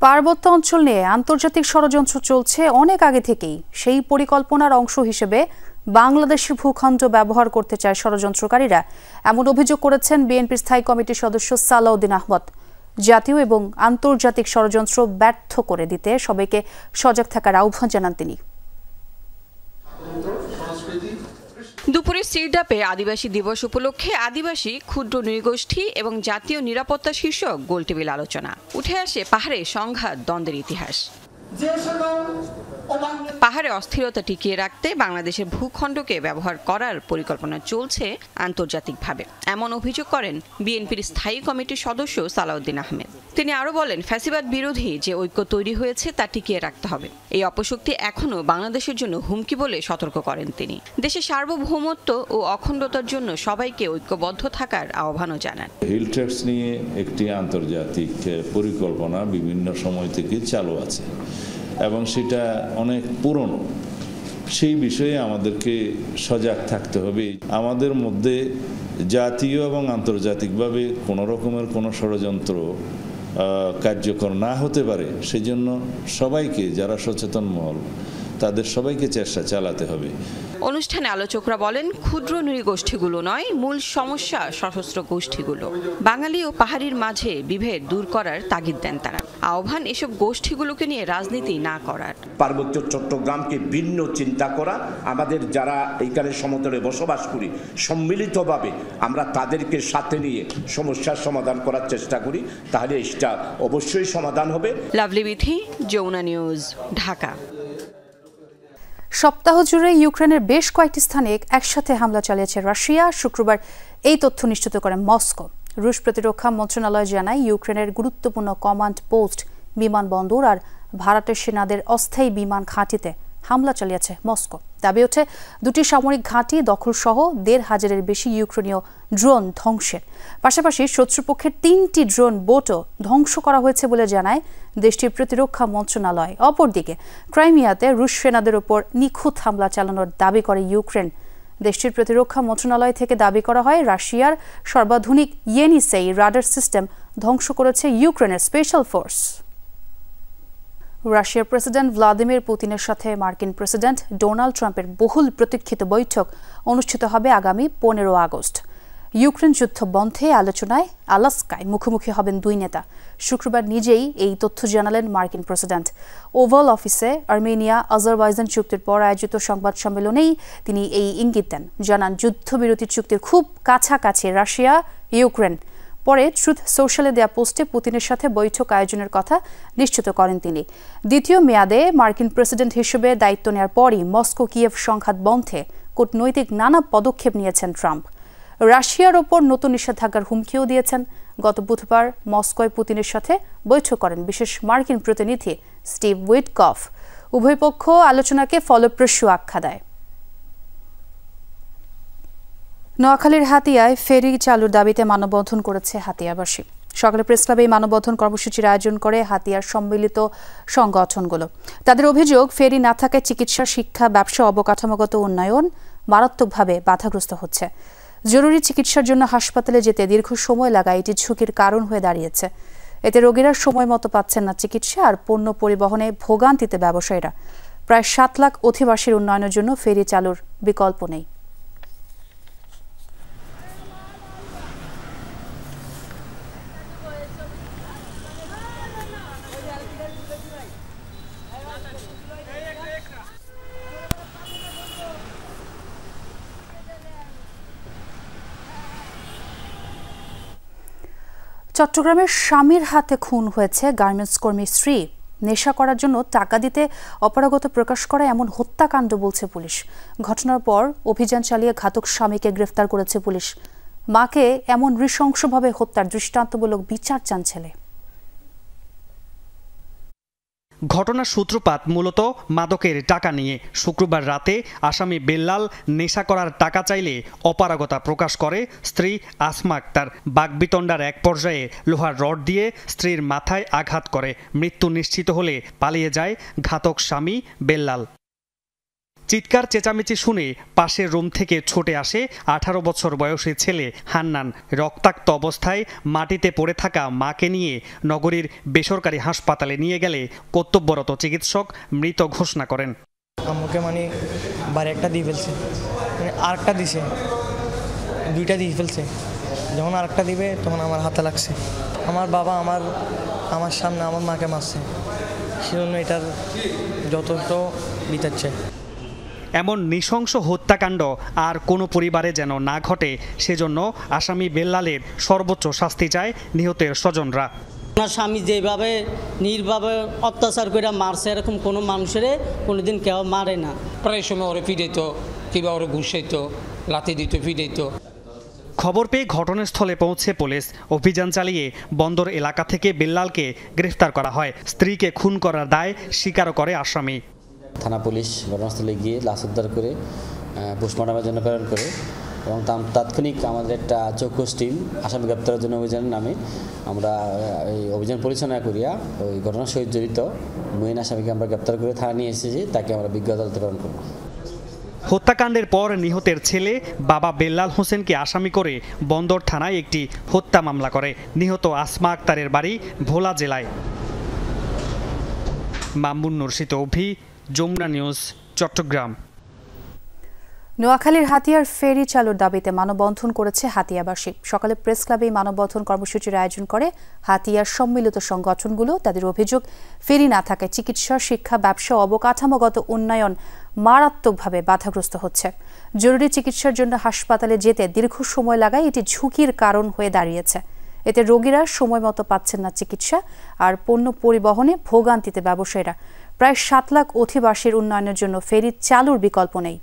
পার্বত্য অঞ্চল নিয়ে আন্তর্জাতিক ষড়যন্ত্র চলছে অনেক আগে থেকেই। সেই পরিকল্পনার অংশ হিসেবে বাংলাদেশের ভূখণ্ড ব্যবহার করতে চায় ষড়যন্ত্রকারীরা, এমন অভিযোগ করেছেন বিএনপির স্থায়ী কমিটির সদস্য সালাউদ্দিন আহমদ। জাতীয় এবং আন্তর্জাতিক ষড়যন্ত্র ব্যর্থ করে দিতে সবাইকে সজাগ থাকার আহ্বান জানান তিনি। দুপুরে সিরডাপে আদিবাসী দিবস উপলক্ষে আদিবাসী, ক্ষুদ্র নৃগোষ্ঠী এবং জাতীয় নিরাপত্তা শীর্ষক গোলটেবিল আলোচনা। উঠে আসে পাহাড়ে সংঘাত, দ্বন্দ্বের ইতিহাস। পাহাড়ে অস্থিরতা টিকিয়ে রাখতে বাংলাদেশের ভূখণ্ডকে ব্যবহার করার পরিকল্পনা চলছে আন্তর্জাতিকভাবে, এমন অভিযোগ করেন বিএনপির স্থায়ী কমিটির সদস্য সালাউদ্দিন আহমেদ। তিনি আরও বলেন, ফ্যাসিবাদ বিরোধী যে ঐক্য তৈরি হয়েছে তা টিকিয়ে রাখতে হবে। এই অপশক্তি এখনও বাংলাদেশের জন্য হুমকি বলে সতর্ক করেন তিনি। দেশের সার্বভৌমত্ব ও অখণ্ডতার জন্য সবাইকে ঐক্যবদ্ধ থাকার আহ্বানও জানান। হিল ট্র্যাক্স নিয়ে একটি আন্তর্জাতিক পরিকল্পনা বিভিন্ন সময় থেকে চালু আছে এবং সেটা অনেক পুরনো। সেই বিষয়ে আমাদেরকে সজাগ থাকতে হবে। আমাদের মধ্যে জাতীয় এবং আন্তর্জাতিকভাবে কোনো রকমের কোনো ষড়যন্ত্র কার্যকর না হতে পারে, সেজন্য সবাইকে, যারা সচেতন মহল, তাদের সবাইকে চেষ্টা চালাতে হবে। অনুষ্ঠানে আলোচকরা বলেন, ক্ষুদ্র নৃগোষ্ঠীগুলো নয়, মূল সমস্যা সশস্ত্র গোষ্ঠীগুলো। বাঙালি ও পাহাড়ির মাঝে বিভেদ দূর করার তাগিদ দেন তারা। আহ্বান এসব গোষ্ঠীগুলোকে নিয়ে রাজনীতি না করার। পার্বত্য চট্টগ্রামকে ভিন্ন চিন্তা করা, আমাদের যারা এইখানে সমতলে বসবাস করি সম্মিলিতভাবে আমরা তাদেরকে সাথে নিয়ে সমস্যার সমাধান করার চেষ্টা করি, তাহলে এটা অবশ্যই সমাধান হবে। লাভলি বিথি, যমুনা নিউজ, ঢাকা। সপ্তাহ জুড়ে ইউক্রেনের বেশ কয়েকটি স্থানে একসাথে হামলা চালিয়েছে রাশিয়া। শুক্রবার এই তথ্য নিশ্চিত করে মস্কো। রুশ প্রতিরক্ষা মন্ত্রণালয় জানায়, ইউক্রেনের গুরুত্বপূর্ণ কমান্ড পোস্ট, বিমানবন্দর আর ভাড়াটে সেনাদের অস্থায়ী বিমান ঘাঁটিতে হামলা চালিয়েছে মস্কো। দাবি ওঠে দুটি সামরিক ঘাঁটি দখল সহ ১৫০০-এর বেশি ইউক্রেনীয় ড্রোন ধ্বংসের পাশাপাশি শত্রুপক্ষের ৩টি ড্রোন বোটও ধ্বংস করা হয়েছে বলে জানায় দেশটির প্রতিরক্ষা মন্ত্রণালয়। অপরদিকে ক্রাইমিয়াতে রুশ সেনাদের ওপর নিখুঁত হামলা চালানোর দাবি করে ইউক্রেন। দেশটির প্রতিরক্ষা মন্ত্রণালয় থেকে দাবি করা হয় রাশিয়ার সর্বাধুনিক ইয়েনিসেই রাডার সিস্টেম ধ্বংস করেছে ইউক্রেনের স্পেশাল ফোর্স। রাশিয়ার প্রেসিডেন্ট ভ্লাদিমির পুতিনের সাথে মার্কিন প্রেসিডেন্ট ডোনাল্ড ট্রাম্পের বহুল প্রতীক্ষিত বৈঠক অনুষ্ঠিত হবে আগামী ১৫ আগস্ট। ইউক্রেন যুদ্ধ বন্ধে আলোচনায় আলাস্কায় মুখোমুখি হবেন দুই নেতা। শুক্রবার নিজেই এই তথ্য জানালেন মার্কিন প্রেসিডেন্ট। ওভাল অফিসে আর্মেনিয়া আজারবাইজান চুক্তির পর আয়োজিত সংবাদ সম্মেলনেই তিনি এই ইঙ্গিত দেন। জানান যুদ্ধবিরতি চুক্তির খুব কাছাকাছি রাশিয়া ইউক্রেন। পরে ট্রুথ সোশ্যালে দেয়া পোস্টে পুতিনের সাথে বৈঠক আয়োজনের কথা নিশ্চিত করেন তিনি। দ্বিতীয় মেয়াদে মার্কিন প্রেসিডেন্ট হিসেবে দায়িত্ব নেওয়ার পরই মস্কো কিয়েভ সংঘাত বন্ধে কূটনৈতিক নানা পদক্ষেপ নিয়েছেন ট্রাম্প। রাশিয়ার ওপর নতুন নিষেধাজ্ঞার হুমকিও দিয়েছেন। গত বুধবার মস্কোয় পুতিনের সাথে বৈঠক করেন বিশেষ মার্কিন প্রতিনিধি স্টিভ উইটকফ। উভয় পক্ষ আলোচনাকে ফলপ্রসূ আখ্যা দেয়। নোয়াখালীর হাতিয়ায় ফেরি চালুর দাবিতে মানববন্ধন করেছে হাতিয়াবাসী। সকালে প্রেসক্লাবে এই মানববন্ধন কর্মসূচির আয়োজন করে হাতিয়ার সম্মিলিত সংগঠনগুলো। তাদের অভিযোগ ফেরি না থাকায় চিকিৎসা, শিক্ষা, ব্যবসা, অবকাঠামোগত উন্নয়ন মারাত্মকভাবে বাধাগ্রস্ত হচ্ছে। জরুরি চিকিৎসার জন্য হাসপাতালে যেতে দীর্ঘ সময় লাগায় এটি ঝুঁকির কারণ হয়ে দাঁড়িয়েছে। এতে রোগীরা সময় মতো পাচ্ছেন না চিকিৎসা আর পণ্য পরিবহনে ভোগান্তিতে ব্যবসায়ীরা। প্রায় ৭ লাখ অধিবাসীর উন্নয়নের জন্য ফেরি চালুর বিকল্প নেই। চট্টগ্রামের স্বামীর হাতে খুন হয়েছে গার্মেন্টস কর্মী স্ত্রী। নেশা করার জন্য টাকা দিতে অপারগতা প্রকাশ করা এমন হত্যাকাণ্ড বলছে পুলিশ। ঘটনার পর অভিযান চালিয়ে ঘাতক স্বামীকে গ্রেফতার করেছে পুলিশ। মাকে এমন নৃশংসভাবে হত্যার দৃষ্টান্তমূলক বিচার চান ছেলে। ঘটনার সূত্রপাত মূলত মাদকের টাকা নিয়ে। শুক্রবার রাতে আসামি বেল্লাল নেশা করার টাকা চাইলে অপারগতা প্রকাশ করে স্ত্রী আসমা আক্তার। বাকবিতণ্ডার এক পর্যায়ে লোহার রড দিয়ে স্ত্রীর মাথায় আঘাত করে। মৃত্যু নিশ্চিত হলে পালিয়ে যায় ঘাতক স্বামী বেল্লাল। চিৎকার চেঁচামেচি শুনে পাশের রুম থেকে ছুটে আসে 18 বছর বয়সী ছেলে হান্নান। রক্তাক্ত অবস্থায় মাটিতে পড়ে থাকা মাকে নিয়ে নগরীর বেসরকারি হাসপাতালে নিয়ে গেলে কর্তব্যরত চিকিৎসক মৃত ঘোষণা করেন। আম্মুকে মানে বারে একটা দিয়ে ফেলছে, মানে আরেকটা দিছে, 2টা দিয়ে ফেলছে। যখন আরেকটা দিবে তখন আমার হাতে লাগছে। আমার বাবা আমার সামনে আমার মাকে মারছে, সেজন্য এটার যথেষ্ট বিচার চাই। এমন নৃশংস হত্যাকাণ্ড আর কোনো পরিবারে যেন না ঘটে, সেজন্য আসামি বেল্লালের সর্বোচ্চ শাস্তি চায় নিহতের স্বজনরা। আমার স্বামী যেভাবে নির্ভাবে অত্যাচার করে মারছে, এরকম কোনো মানুষের কোনোদিন কেউ মারে না। প্রায় সময় ওরে ফিরাইত, কিংবা ওরে ঘুষাইত, লাথি দিত, ফিরাইত। খবর পেয়ে ঘটনাস্থলে পৌঁছে পুলিশ অভিযান চালিয়ে বন্দর এলাকা থেকে বেল্লালকে গ্রেফতার করা হয়। স্ত্রীকে খুন করার দায় স্বীকারও করে আসামি। থানা পুলিশ ঘটনাস্থলে গিয়ে লাশ উদ্ধার করে পোস্টমর্টমের জন্য প্রেরণ করে এবং তাৎক্ষণিক আমাদের একটা চৌকস টিম আসামি গ্রেপ্তারের জন্য অভিযানের নামে আমরা এই অভিযান পরিচালনা করিয়া ওই ঘটনার সহিত জড়িত মেইন আসামিকে আমরা গ্রেপ্তার করে থানা নিয়ে এসেছি, তাকে আমরা বিজ্ঞ আদালতে প্রেরণ করব। হত্যাকাণ্ডের পর নিহতের ছেলে বাবা বেল্লাল হোসেনকে আসামি করে বন্দর থানায় একটি হত্যা মামলা করে। নিহত আসমা আক্তারের বাড়ি ভোলা জেলায়। মামুন নুরশিদ অভি, যমুনা নিউজ, চট্টগ্রাম। নোয়াখালীর হাতিয়ার ফেরি চালুর দাবিতে মানববন্ধন করেছে হাতিয়াবাসী। সকালে প্রেস ক্লাবে মানববন্ধন কর্মসূচির আয়োজন করে হাতিয়ার সম্মিলিত সংগঠনগুলো। তাদের অভিযোগ ফেরি না থাকায় চিকিৎসা, শিক্ষা, ব্যবসা, অবকাঠামোগত উন্নয়ন মারাত্মকভাবে বাধাগ্রস্ত হচ্ছে। জরুরি চিকিৎসার জন্য হাসপাতালে যেতে দীর্ঘ সময় লাগায় এটি ঝুঁকির কারণ হয়ে দাঁড়িয়েছে। এতে রোগীরা সময় মতো পাচ্ছেন না চিকিৎসা আর পণ্য পরিবহনে ভোগান্তিতে ব্যবসায়ীরা। প্রায় 7 লাখ অধিবাসীর উন্নয়নের জন্য ফেরি চালুর বিকল্প নেই।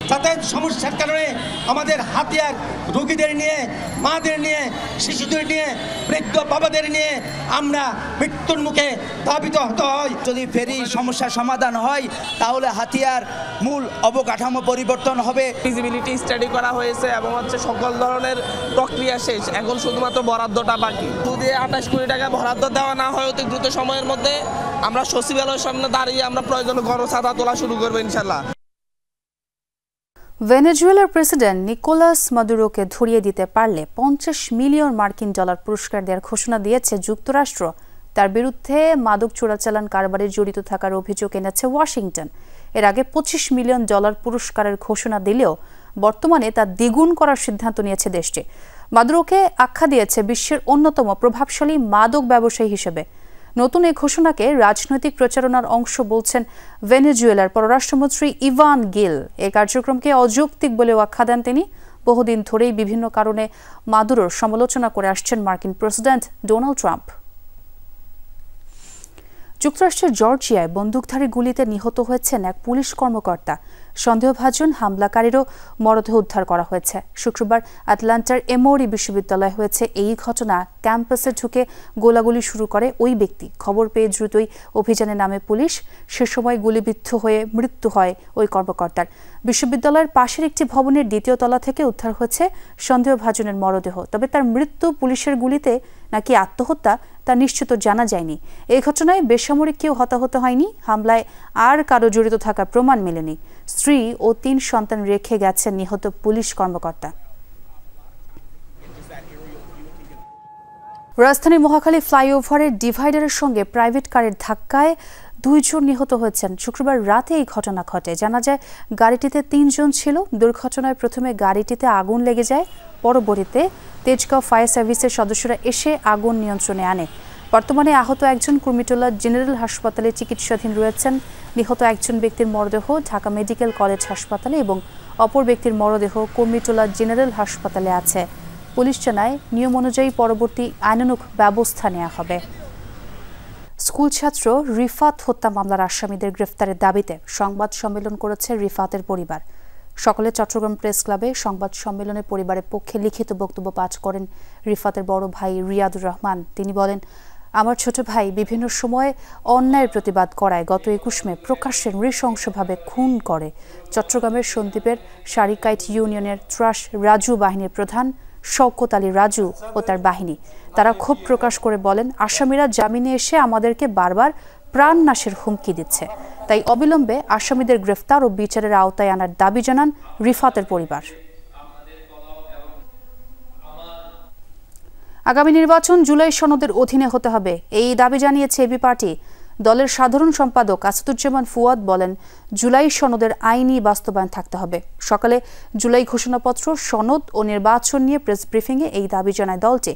যাতায়াত সমস্যার কারণে আমাদের হাতিয়ার রোগীদের নিয়ে, মাদের নিয়ে, শিশুদের নিয়ে, বৃদ্ধ বাবাদের নিয়ে আমরা মৃত্যুর মুখে ধাবিত হতে হয়। যদি ফেরি সমস্যার সমাধান হয় তাহলে হাতিয়ার মূল অবকাঠামো পরিবর্তন হবে। ফিজিবিলিটি স্টাডি করা হয়েছে এবং সকল ধরনের প্রক্রিয়া শেষ, এখন শুধুমাত্র বরাদ্দটা বাকি। যদি 28 কোটি টাকা বরাদ্দ দেওয়া না হয় অতি দ্রুত সময়ের মধ্যে আমরা সচিবালয়ের সামনে দাঁড়িয়ে আমরা প্রয়োজনে গণছাতা তোলা শুরু করবো ইনশাল্লাহ। ভেনেজুয়েলার প্রেসিডেন্ট নিকোলাস মাদুরোকে ধরিয়ে দিতে পারলে $50 মিলিয়ন মার্কিন পুরস্কার দেওয়ার ঘোষণা দিয়েছে যুক্তরাষ্ট্র। তার বিরুদ্ধে মাদক চোরাচালান কারবারে জড়িত থাকার অভিযোগ এনেছে ওয়াশিংটন। এর আগে $25 মিলিয়ন পুরস্কারের ঘোষণা দিলেও বর্তমানে তা দ্বিগুণ করার সিদ্ধান্ত নিয়েছে দেশটি। মাদুরোকে আখ্যা দিয়েছে বিশ্বের অন্যতম প্রভাবশালী মাদক ব্যবসায়ী হিসেবে। নতুন এই ঘোষণাকে রাজনৈতিক প্রচারণার অংশ বলছেন ভেনেজুয়েলার পররাষ্ট্রমন্ত্রী ইভান গিল। এই কার্যক্রমকে অযৌক্তিক বলেও আখ্যা দেন তিনি। বহুদিন ধরেই বিভিন্ন কারণে মাদুরোর সমালোচনা করে আসছেন মার্কিন প্রেসিডেন্ট ডোনাল্ড ট্রাম্প। যুক্তরাষ্ট্রের জর্জিয়ায় বন্দুকধারী গুলিতে নিহত হয়েছেন এক পুলিশ কর্মকর্তা। সন্দেহভাজন হামলাকারীরও মরদেহ উদ্ধার করা হয়েছে। শুক্রবার আটলান্টার এমোরি বিশ্ববিদ্যালয়ে হয়েছে এই ঘটনা। ক্যাম্পাসে ঢুকে গোলাগুলি শুরু করে ওই ব্যক্তি। খবর পেয়ে দ্রুতই অভিযানে নামে পুলিশ। সে সময় গুলিবিদ্ধ হয়ে মৃত্যু হয় ওই কর্মকর্তার। বিশ্ববিদ্যালয়ের পাশের একটি ভবনের 2য় তলা থেকে উদ্ধার হয়েছে সন্দেহভাজনের মরদেহ। তবে তার মৃত্যু পুলিশের গুলিতে নাকি আত্মহত্যা তা নিশ্চিত জানা যায়নি। এই ঘটনায় বেসামরিক কেউ হতাহত হয়নি। হামলায় আর কারো জড়িত থাকার প্রমাণ মেলেনি। স্ত্রী ও 3 সন্তান রেখে গেছেন নিহত পুলিশ কর্মকর্তা। রাজধানীর মহাখালী ফ্লাইওভারের ডিভাইডারের সঙ্গে প্রাইভেট কারের ধাক্কায় 2 জন নিহত হয়েছেন। শুক্রবার রাতে এই ঘটনা ঘটে। জানা যায় গাড়িটিতে 3 জন ছিল। দুর্ঘটনায় প্রথমে গাড়িটিতে আগুন লেগে যায়। পরবর্তীতে তেজগাঁও ফায়ার সার্ভিসের সদস্যরা এসে আগুন নিয়ন্ত্রণে আনে। বর্তমানে আহত একজন কুর্মিটোলা জেনারেল হাসপাতালে চিকিৎসাধীন রয়েছেন। নিহত একজন ব্যক্তির মরদেহ ঢাকা মেডিকেল কলেজ হাসপাতালে এবং অপর ব্যক্তির মরদেহ কুর্মিটোলা জেনারেল হাসপাতালে আছে। পুলিশ জানায় নিয়ম অনুযায়ী পরবর্তী আইনানুগ ব্যবস্থা নেওয়া হবে। স্কুল ছাত্র রিফাত হত্যা মামলার আসামিদের গ্রেফতারের দাবিতে সংবাদ সম্মেলন করেছে রিফাতের পরিবার। সকালে চট্টগ্রাম প্রেস ক্লাবে সংবাদ সম্মেলনে পরিবারের পক্ষে লিখিত বক্তব্য পাঠ করেন রিফাতের বড় ভাই রিয়াদুর রহমান। তিনি বলেন, আমার ছোট ভাই বিভিন্ন সময় অন্যায়ের প্রতিবাদ করায় গত 21 মে প্রকাশ্যে নৃশংসভাবে খুন করে চট্টগ্রামের সন্দ্বীপের সারিকাইট ইউনিয়নের ত্রাস রাজু বাহিনীর প্রধান শওকত আলী রাজু ও তার বাহিনী। তারা ক্ষোভ প্রকাশ করে বলেন, আসামিরা জামিনে এসে আমাদেরকে বারবার প্রাণনাশের হুমকি দিচ্ছে। তাই অবিলম্বে আসামিদের গ্রেফতার ও বিচারের আওতায় আনার দাবি জানান রিফাতের পরিবার। আগামী নির্বাচন জুলাই সনদের অধীনে হতে হবে, এই দাবি জানিয়েছে এবি পার্টি। দলের সাধারণ সম্পাদক আসাদুজ্জামান ফুয়াদ বলেন, জুলাই সনদের আইনি বাস্তবায়ন থাকতে হবে। সকালে জুলাই ঘোষণাপত্র, সনদ ও নির্বাচন নিয়ে প্রেস ব্রিফিংয়ে এই দাবি জানায় দলটি।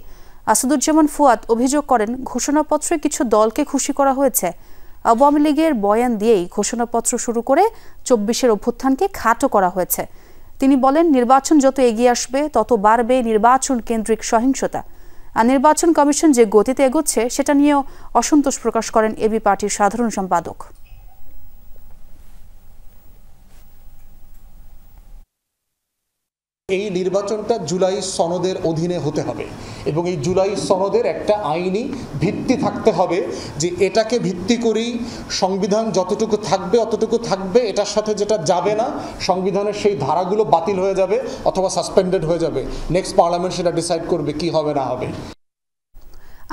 আসাদুজ্জামান ফুয়াদ অভিযোগ করেন, ঘোষণাপত্রে কিছু দলকে খুশি করা হয়েছে। আওয়ামী লীগের বয়ান দিয়েই ঘোষণাপত্র শুরু করে 24-এর অভ্যুত্থানকে খাটো করা হয়েছে। তিনি বলেন, নির্বাচন যত এগিয়ে আসবে তত বাড়বে নির্বাচন কেন্দ্রিক সহিংসতা। আর নির্বাচন কমিশন যে গতিতে এগোচ্ছে সেটা নিয়েও অসন্তোষ প্রকাশ করেন এবি পার্টির সাধারণ সম্পাদক। এই নির্বাচনটা জুলাই সনদের অধীনে হতে হবে এবং এই জুলাই সনদের একটা আইনি ভিত্তি থাকতে হবে যে এটাকে ভিত্তি করেই সংবিধান যতটুকু থাকবে অতটুকু থাকবে, এটার সাথে যেটা যাবে না সংবিধানের সেই ধারাগুলো বাতিল হয়ে যাবে অথবা সাসপেন্ডেড হয়ে যাবে। নেক্সট পার্লামেন্ট সেটা ডিসাইড করবে কি হবে না হবে।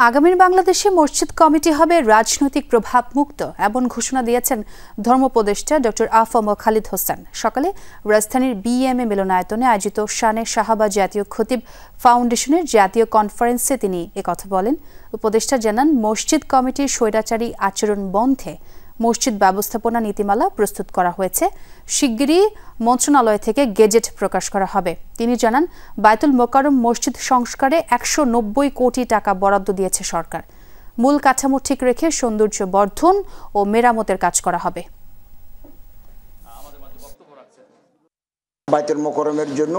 আগামীর বাংলাদেশে মসজিদ কমিটি হবে রাজনৈতিক প্রভাব মুক্ত, এমন ঘোষণা দিয়েছেন ধর্মোপদেষ্টা ডক্টর আফম খালিদ হোসেন। সকালে রাজধানীর বিএমএ মিলনায়তনে আয়োজিত শানে সাহাবা জাতীয় খতিব ফাউন্ডেশনের জাতীয় কনফারেন্সে তিনি একথা বলেন। উপদেষ্টা জানান, মসজিদ কমিটির স্বৈরাচারী আচরণ বন্ধে মসজিদ ব্যবস্থাপনা নীতিমালা প্রস্তুত করা হয়েছে। শিগগিরই মন্ত্রণালয় থেকে গেজেট প্রকাশ করা হবে। তিনি জানান, বায়তুল মোকাররম মসজিদ সংস্কারে 190 কোটি টাকা বরাদ্দ দিয়েছে সরকার। মূল কাঠামো ঠিক রেখে সৌন্দর্য বর্ধন ও মেরামতের কাজ করা হবে। বায়তুল মোকাররমের জন্য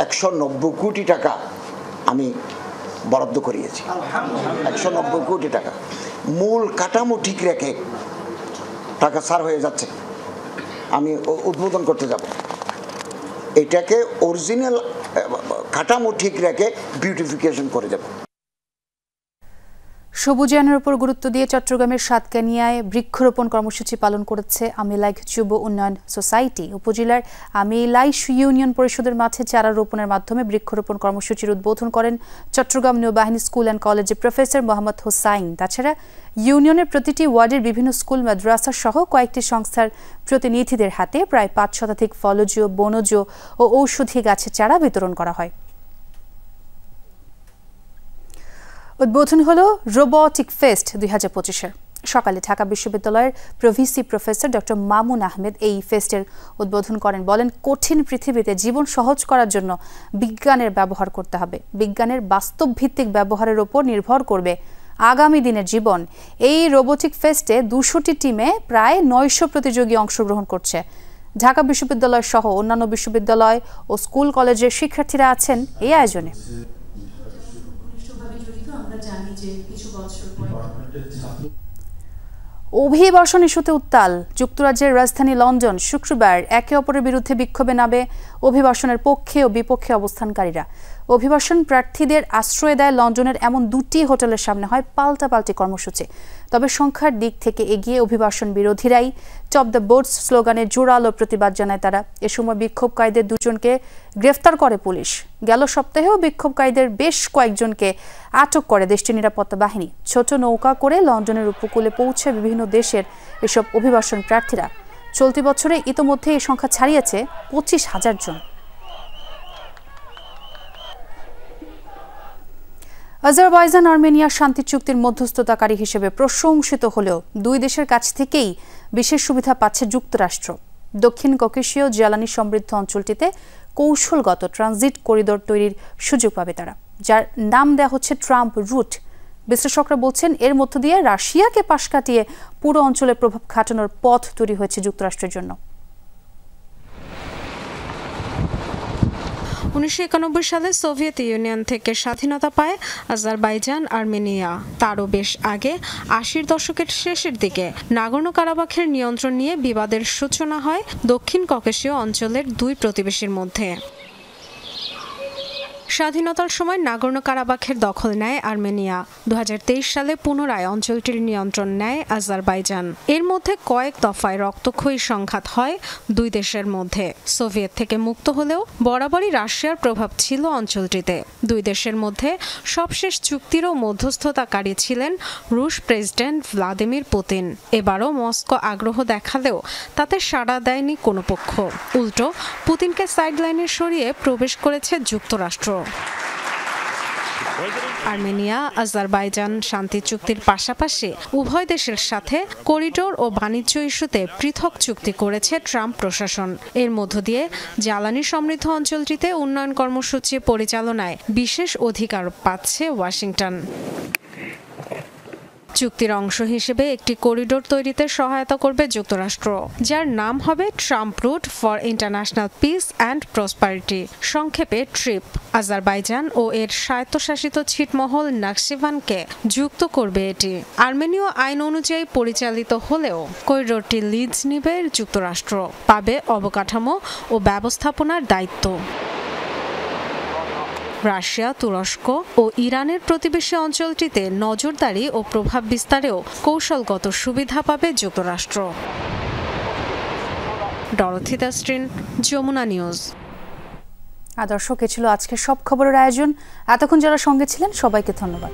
190 কোটি টাকা আমি বরাদ্দ করিয়েছি। 190 কোটি টাকা মূল কাঠামো ঠিক রেখে টাকা সার হয়ে যাচ্ছে। আমি উদ্বোধন করতে যাব। এটাকে অরিজিনাল কাঠামো ঠিক রেখে বিউটিফিকেশন করে দেব। সবুজায়নের উপর গুরুত্ব দিয়ে চট্টগ্রামের সাতকানিয়ায় বৃক্ষরোপণ কর্মসূচি পালন করেছে আমিলাইক যুব উন্নয়ন সোসাইটি। উপজেলার আমিলাইশ ইউনিয়ন পরিষদের মাঠে চারা রোপণের মাধ্যমে বৃক্ষরোপণ কর্মসূচির উদ্বোধন করেন চট্টগ্রাম নৌবাহিনী স্কুল অ্যান্ড কলেজের প্রফেসর মোহাম্মদ হোসাইন। তাছাড়া ইউনিয়নের প্রতিটি ওয়ার্ডের বিভিন্ন স্কুল মাদ্রাসা সহ কয়েকটি সংস্থার প্রতিনিধিদের হাতে প্রায় 5 শতাধিক ফলজ, বনজ ও ঔষধি গাছের চারা বিতরণ করা হয়। উদ্বোধন হলো রোবটিক ফেস্ট 2025-এর। সকালে ঢাকা বিশ্ববিদ্যালয়ের pro-VC professor doctor Mamun Ahmed এই ফেস্টের উদ্বোধন করেন। বলেন, কঠিন পৃথিবীতে জীবন সহজ করার জন্য বিজ্ঞানের ব্যবহার করতে হবে। বিজ্ঞানের বাস্তব ভিত্তিক ব্যবহারের উপর নির্ভর করবে আগামী দিনের জীবন। এই রোবটিক ফেস্টে 200টি টিমে প্রায় 900 প্রতিযোগী অংশগ্রহণ করছে। ঢাকা বিশ্ববিদ্যালয় সহ অন্যান্য বিশ্ববিদ্যালয় ও স্কুল কলেজের শিক্ষার্থীরা আছেন এই আয়োজনে। অভিবাসন ইস্যুতে উত্তাল যুক্তরাজ্যের রাজধানী লন্ডন। শুক্রবার একে অপরের বিরুদ্ধে বিক্ষোভে নামে অভিবাসনের পক্ষে ও বিপক্ষে অবস্থানকারীরা। অভিবাসন প্রার্থীদের আশ্রয় দেয় লন্ডনের এমন 2টি হোটেলের সামনে হয় পাল্টাপাল্টি কর্মসূচি। তবে সংখ্যার দিক থেকে এগিয়ে অভিবাসন বিরোধীরাই টপ দ্য বোটস স্লোগানে জোরালো প্রতিবাদ জানায় তারা। এ সময় বিক্ষোভকারীদের 2 জনকে গ্রেফতার করে পুলিশ। গেল সপ্তাহেও বিক্ষোভকারীদের বেশ কয়েকজনকে আটক করে দেশটির নিরাপত্তা বাহিনী। ছোট নৌকা করে লন্ডনের উপকূলে পৌঁছে বিভিন্ন দেশের এসব অভিবাসন প্রার্থীরা। চলতি বছরে ইতোমধ্যে এই সংখ্যা ছাড়িয়েছে 25,000 জন। আজারবাইজান আর্মেনিয়া শান্তি চুক্তির মধ্যস্থতাকারী হিসেবে প্রশংসিত হলেও 2 দেশের কাছ থেকেই বিশেষ সুবিধা পাচ্ছে যুক্তরাষ্ট্র। দক্ষিণ ককেশীয় জ্বালানি সমৃদ্ধ অঞ্চলটিতে কৌশলগত ট্রানজিট করিডোর তৈরির সুযোগ পাবে তারা, যার নাম দেওয়া হচ্ছে ট্রাম্প রুট। বিশ্লেষকরা বলছেন, এর মধ্য দিয়ে রাশিয়াকে পাশ কাটিয়ে পুরো অঞ্চলে প্রভাব খাটানোর পথ তৈরি হয়েছে যুক্তরাষ্ট্রের জন্য। 1991 সালে সোভিয়েত ইউনিয়ন থেকে স্বাধীনতা পায় আজারবাইজান আর্মেনিয়া। তারও বেশ আগে 80-র দশকের শেষের দিকে নাগর্নো কারাবাখের নিয়ন্ত্রণ নিয়ে বিবাদের সূচনা হয় দক্ষিণ ককেশীয় অঞ্চলের 2 প্রতিবেশীর মধ্যে। স্বাধীনতার সময় নাগর্নো কারাবাখের দখল নেয় আর্মেনিয়া। 2023 সালে পুনরায় অঞ্চলটির নিয়ন্ত্রণ নেয় আজারবাইজান। এর মধ্যে কয়েক দফায় রক্তক্ষয়ী সংঘাত হয় 2 দেশের মধ্যে। সোভিয়েত থেকে মুক্ত হলেও বরাবরই রাশিয়ার প্রভাব ছিল অঞ্চলটিতে। 2 দেশের মধ্যে সবশেষ চুক্তিরও মধ্যস্থতাকারী ছিলেন রুশ প্রেসিডেন্ট ভ্লাদিমির পুতিন। এবারও মস্কো আগ্রহ দেখালেও তাতে সাড়া দেয়নি কোনো পক্ষ। উল্টো পুতিনকে সাইডলাইনে সরিয়ে প্রবেশ করেছে যুক্তরাষ্ট্র। আর্মেনিয়া আজারবাইজান শান্তি চুক্তির পাশাপাশি উভয় দেশের সাথে করিডোর ও বাণিজ্য ইস্যুতে পৃথক চুক্তি করেছে ট্রাম্প প্রশাসন। এর মধ্য দিয়ে জ্বালানি সমৃদ্ধ অঞ্চলটিতে উন্নয়ন কর্মসূচি পরিচালনায় বিশেষ অধিকার পাচ্ছে ওয়াশিংটন। চুক্তির অংশ হিসেবে একটি করিডোর তৈরিতে সহায়তা করবে যুক্তরাষ্ট্র, যার নাম হবে Trump route for international peace and prosperity, সংক্ষেপে ট্রিপ। আজারবাইজান ও এর স্বায়ত্তশাসিত ছিটমহল নাকশিভানকে যুক্ত করবে এটি। আর্মেনীয় আইন অনুযায়ী পরিচালিত হলেও করিডোরটি লিজ নিবে যুক্তরাষ্ট্র, পাবে অবকাঠামো ও ব্যবস্থাপনার দায়িত্ব। রাশিয়া, তুরস্ক ও ইরানের প্রতিবেশী অঞ্চলটিতে নজরদারি ও প্রভাব বিস্তারেও কৌশলগত সুবিধা পাবে যুক্তরাষ্ট্র। ডরথি দাস্ট্রিন, যমুনা নিউজ। দর্শক, এ ছিল আজকের সব খবরের আয়োজন। এতক্ষণ যারা সঙ্গে ছিলেন সবাইকে ধন্যবাদ।